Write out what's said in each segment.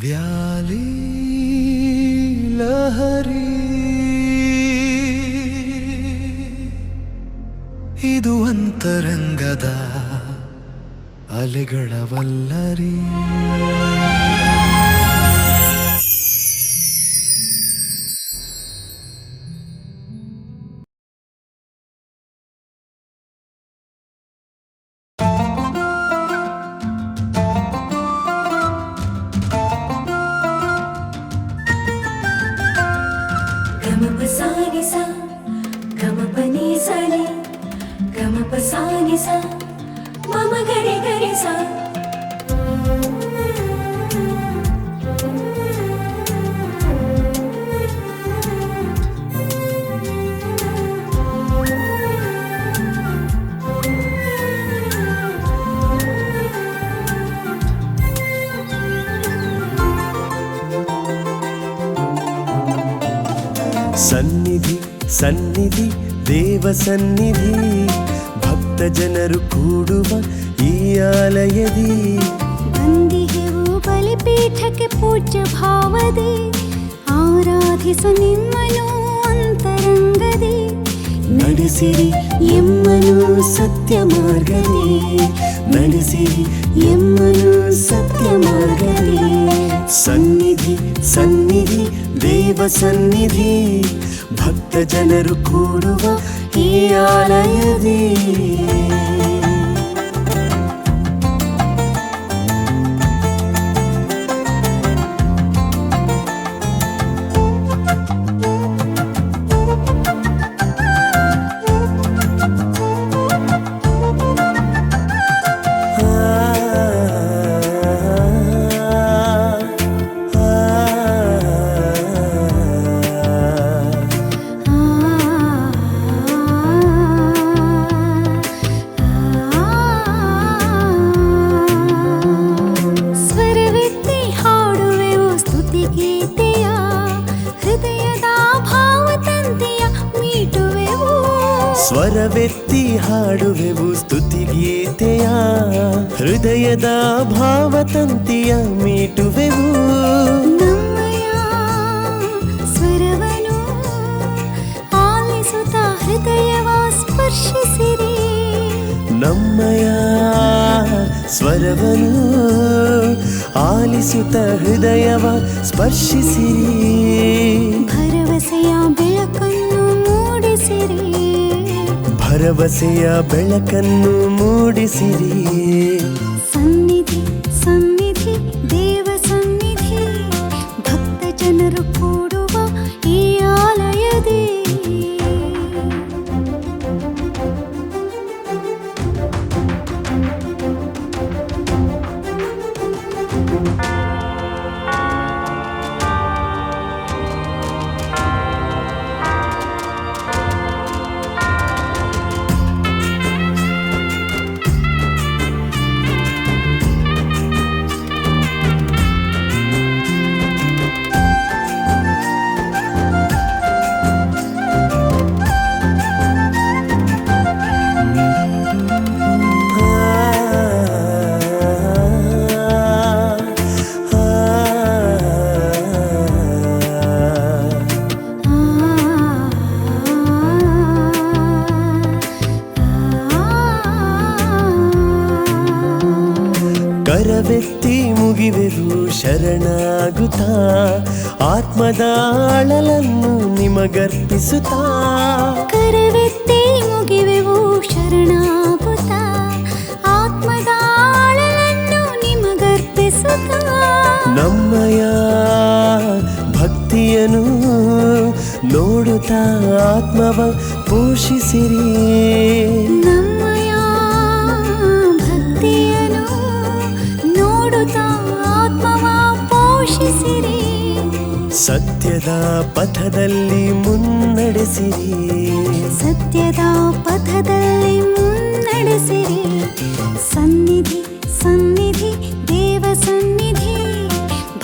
Valley Lahari ಇದು ಅಂತರಂಗದ ಅಲೆಗಳ ವಲ್ಲರಿ. ಸನ್ನಿಧಿ ಸನ್ನಿಧಿ ದೇವ ಸನ್ನಿಧಿ, ಭಕ್ತ ಜನರು ಕೂಡುವ ಈ ಆಲಯದಿ. ಬಂದಿಗೆವು ಬಲಿಪೀಠಕ್ಕೆ ಪೂಜ್ಯ ಭಾವದಿ, ಆರಾಧಿಸ ನಿಮ್ಮನು ಅಂತರಂಗದಿ. ನಡೆಸಿರಿ ಎಮ್ಮನು ಸತ್ಯ ಮಾರ್ಗದಿ, ನಡೆಸಿರಿ ಎಮ್ಮನು ಸತ್ಯ ಮಾರ್ಗದಿ. ಸನ್ನಿಧಿ ಸನ್ನಿಧಿ ದೇವ ಸನ್ನಿಧಿ, ಭಕ್ತ ಜನರು ಕೂಡುವ ಈ ಆಲಯದಿ. ಸ್ವರವೆತ್ತಿ ಹಾಡುವೆವು ಸ್ತುತಿಗೀತೆಯ, ಹೃದಯದ ಭಾವತಂತಿಯ ಮೀಟುವೆವು. ನಮ್ಮಯ ಸ್ವರವನು ಆಲಿಸುತ್ತ ಹೃದಯವ ಸ್ಪರ್ಶಿಸಿರಿ. ನಮ್ಮಯ ಸ್ವರವನು ಆಲಿಸುತ್ತ ಹೃದಯವ ಸ್ಪರ್ಶಿಸಿರಿ. ಭರವಸೆಯ ಬೆಳಕನ್ನು ಮೂಡಿಸಿರಿ, ಭರವಸೆಯ ಬೆಳಕನ್ನು ಮೂಡಿಸಿರಿ. ಸನ್ನಿಧಿ ಸನ್ನಿಧಿ ದೇವ ಸನ್ನಿಧಿ, ಭಕ್ತ ಜನರು ಕೂಡುವ ಈ ಆಲಯದಿ. ಕರವೆತ್ತಿ ಮುಗಿವೆವು ಶರಣಾಗುತ್ತಾ, ಆತ್ಮದ ಅಳಲನ್ನು ನಿಮಗರ್ಪಿಸುತ್ತಾ. ಕರವೆತ್ತಿ ಮುಗಿವೆವು ಶರಣಾಗುತ್ತಾ, ಆತ್ಮದ ಅಳಲನ್ನು ನಿಮಗರ್ಪಿಸುತ್ತಾ. ನಮ್ಮಯ ಭಕ್ತಿಯನ್ನು ನೋಡುತ್ತಾ ಆತ್ಮವ ಪೋಷಿಸಿರಿ. ನಮ್ಮಯ ಭಕ್ತಿಯನ್ನು ನೋಡುತ್ತಾ ಆತ್ಮವ ಪೋಷಿಸಿರಿ. ಸತ್ಯದ ಪಥದಲ್ಲಿ ಮುನ್ನಡೆಸಿರಿ, ಸತ್ಯದ ಪಥದಲ್ಲಿ ಮುನ್ನಡೆಸಿರಿ. ಸನ್ನಿಧಿ ಸನ್ನಿಧಿ ದೇವ ಸನ್ನಿಧಿ,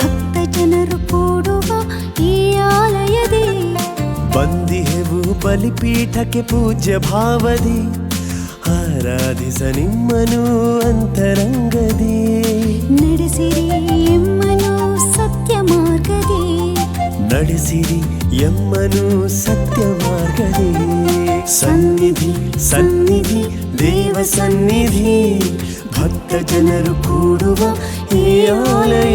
ಭಕ್ತ ಜನರು ಕೂಡುವ ಈ ಆಲಯದಿ. ಬಂದಿಹೆವು ಬಲಿಪೀಠಕ್ಕೆ ಪೂಜ್ಯ ಭಾವದಿ, ಆರಾಧಿಸ ನಿಮ್ಮನು ಅಂತರಂಗದಿ. ನಡೆಸಿರಿ ಎಮ್ಮನು ನಡೆಸಿರಿ ಎಮ್ಮನು ಸತ್ಯ ಮಾರ್ಗದಿ ಸನ್ನಿಧಿ ಸನ್ನಿಧಿ ದೇವ ಸನ್ನಿಧಿ ಭಕ್ತ ಜನರು ಕೂಡುವ ಈ ಆಲಯ